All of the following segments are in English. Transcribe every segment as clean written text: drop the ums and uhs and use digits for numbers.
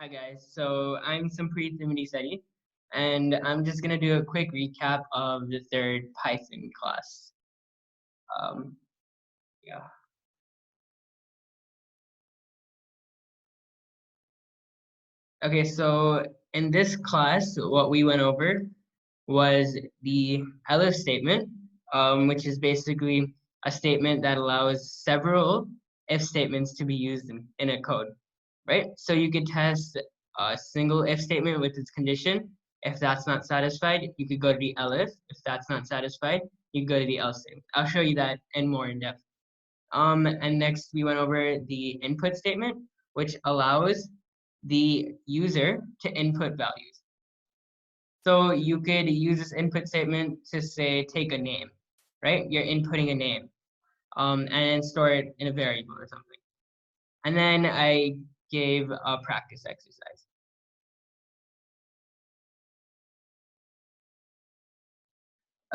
Hi guys, so I'm Sampreeth Immidisetty, and I'm just gonna do a quick recap of the third Python class. Um, yeah. Okay, so in this class, what we went over was the elif statement, which is basically a statement that allows several if statements to be used in a code, right? So you could test a single if statement with its condition. If that's not satisfied, you could go to the elif. If that's not satisfied, you go to the else statement. I'll show you that in more in depth. And next we went over the input statement, which allows the user to input values. So you could use this input statement to say, take a name, right? You're inputting a name, and store it in a variable or something. And then I gave a practice exercise.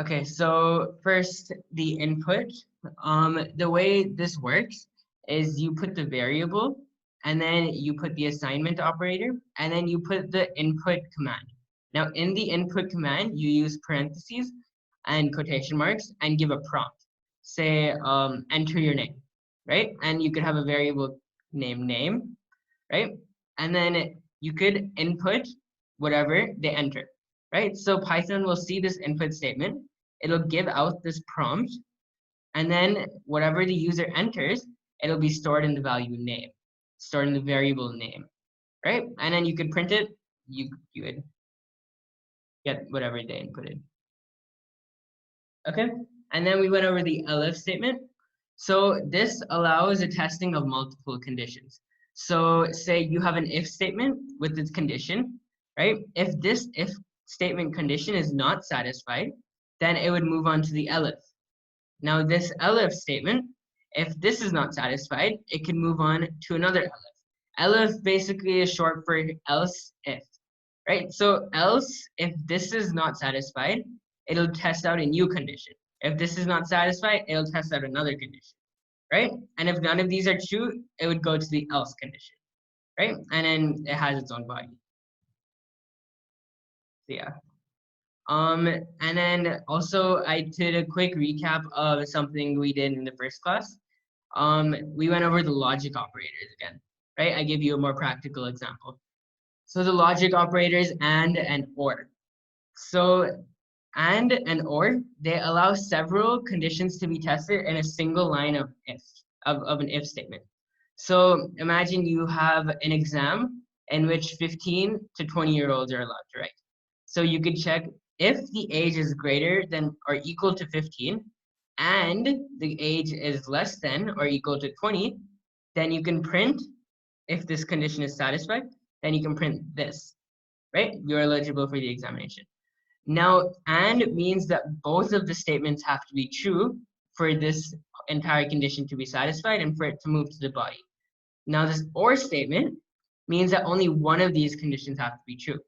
Okay, so first the input. The way this works is you put the variable, and then you put the assignment operator, and then you put the input command. Now in the input command, you use parentheses and quotation marks and give a prompt. Say, enter your name, right? And you could have a variable name, right? And then you could input whatever they enter, right? So Python will see this input statement, it'll give out this prompt, and then whatever the user enters, it'll be stored in the value name, stored in the variable name, right? And then you could print it, you would get whatever they inputted. Okay, and then we went over the elif statement. So this allows a testing of multiple conditions. So say you have an if statement with its condition, right? If this if statement condition is not satisfied, then it would move on to the elif. Now this elif statement, if this is not satisfied, it can move on to another elif. Elif basically is short for else if, right? So else, if this is not satisfied, it'll test out a new condition. If this is not satisfied, it'll test out another condition, right? And if none of these are true, it would go to the else condition, right? And then it has its own body. So yeah. And then also I did a quick recap of something we did in the first class. We went over the logic operators again, right? I give you a more practical example. So the logic operators and or. So and or, they allow several conditions to be tested in a single line of if, of an if statement. So imagine you have an exam in which 15 to 20-year-olds are allowed to write. So you could check if the age is greater than or equal to 15 and the age is less than or equal to 20, then you can print, if this condition is satisfied, then you can print this, right? You're eligible for the examination. Now, and means that both of the statements have to be true for this entire condition to be satisfied and for it to move to the body. Now, this or statement means that only one of these conditions have to be true.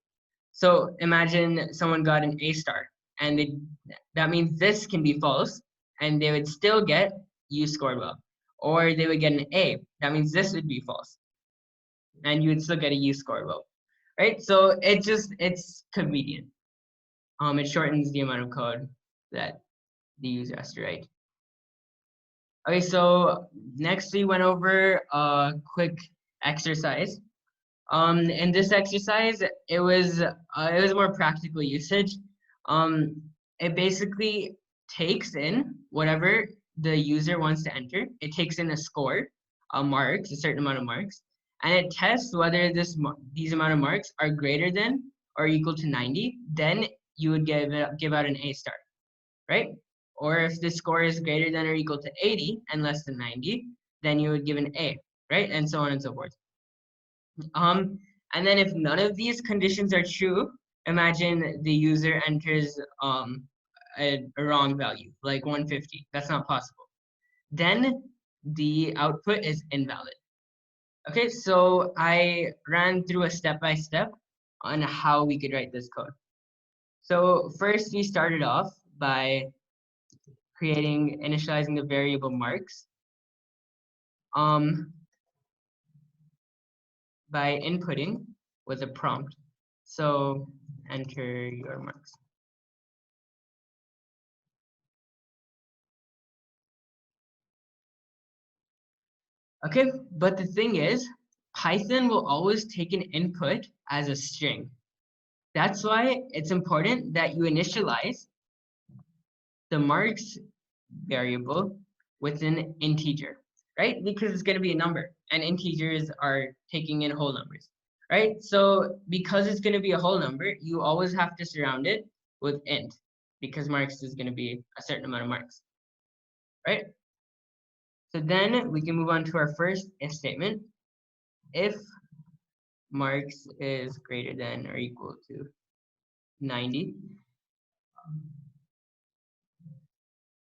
So imagine someone got an A star, and that means this can be false, and they would still get you scored well. Or they would get an A, that means this would be false, and you would still get a you scored well, right? So it's convenient. It shortens the amount of code that the user has to write. Okay, so next we went over a quick exercise. In this exercise, it was a more practical usage. It basically takes in whatever the user wants to enter. It takes in a score, marks, a certain amount of marks, and it tests whether these amount of marks are greater than or equal to 90. Then you would give out an A star, right? Or if the score is greater than or equal to 80 and less than 90, then you would give an A, right? And so on and so forth. And then if none of these conditions are true, imagine the user enters a wrong value, like 150. That's not possible. Then the output is invalid. Okay, so I ran through a step-by-step on how we could write this code. So first we started off by initializing the variable marks by inputting with a prompt. So enter your marks. Okay, but the thing is, Python will always take an input as a string. That's why it's important that you initialize the marks variable with an integer, right? Because it's going to be a number, and integers are taking in whole numbers, right? So because it's going to be a whole number, you always have to surround it with int, because marks is going to be a certain amount of marks, right? So then we can move on to our first if statement. If marks is greater than or equal to 90,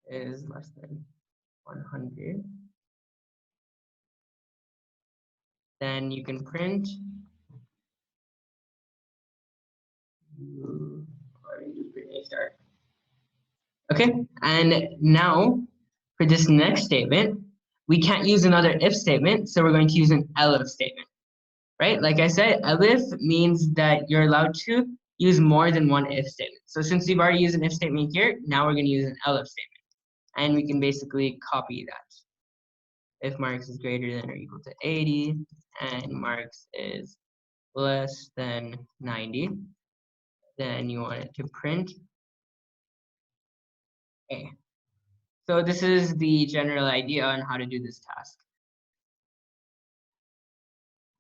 is less than 100, then you can print start. Okay, and now for this next statement, we can't use another if statement, so we're going to use an elif statement, right? Like I said, elif means that you're allowed to use more than one if statement. So since we've already used an if statement here, now we're going to use an elif statement, and we can basically copy that. If marks is greater than or equal to 80 and marks is less than 90, then you want it to print A. So this is the general idea on how to do this task.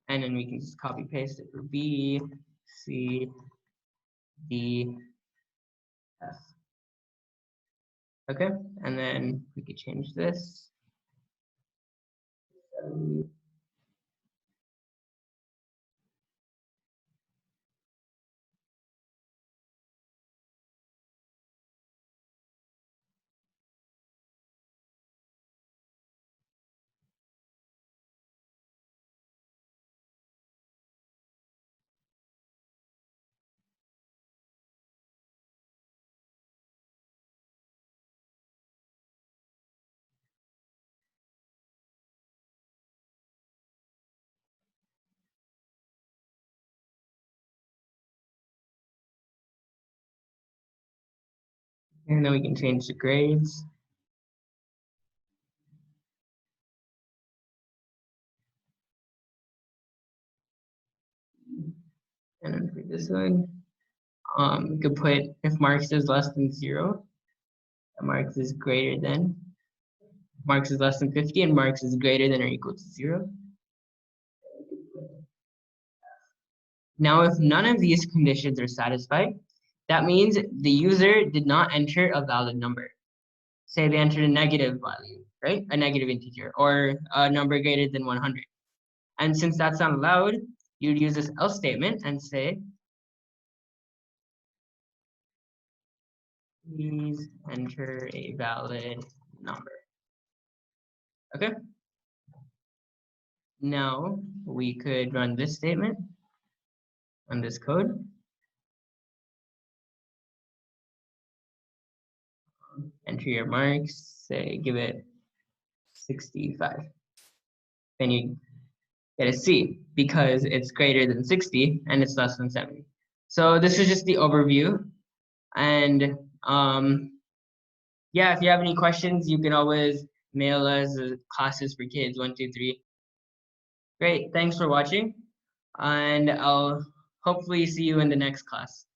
And then we can just copy paste it for B, C, D, F. Okay, and then we could change this. And then we can change the grades. And then for this one, we could put if marks is less than 0, marks is greater than, marks is less than 50, and marks is greater than or equal to 0. Now, if none of these conditions are satisfied, that means the user did not enter a valid number. Say they entered a negative value, right? A negative integer, or a number greater than 100. And since that's not allowed, you'd use this else statement and say, please enter a valid number. Okay. Now we could run this statement on this code. Enter your marks, say give it 65. Then you get a C because it's greater than 60 and it's less than 70. So this is just the overview. And yeah, if you have any questions, you can always mail us classes for kids 123. Great, thanks for watching. And I'll hopefully see you in the next class.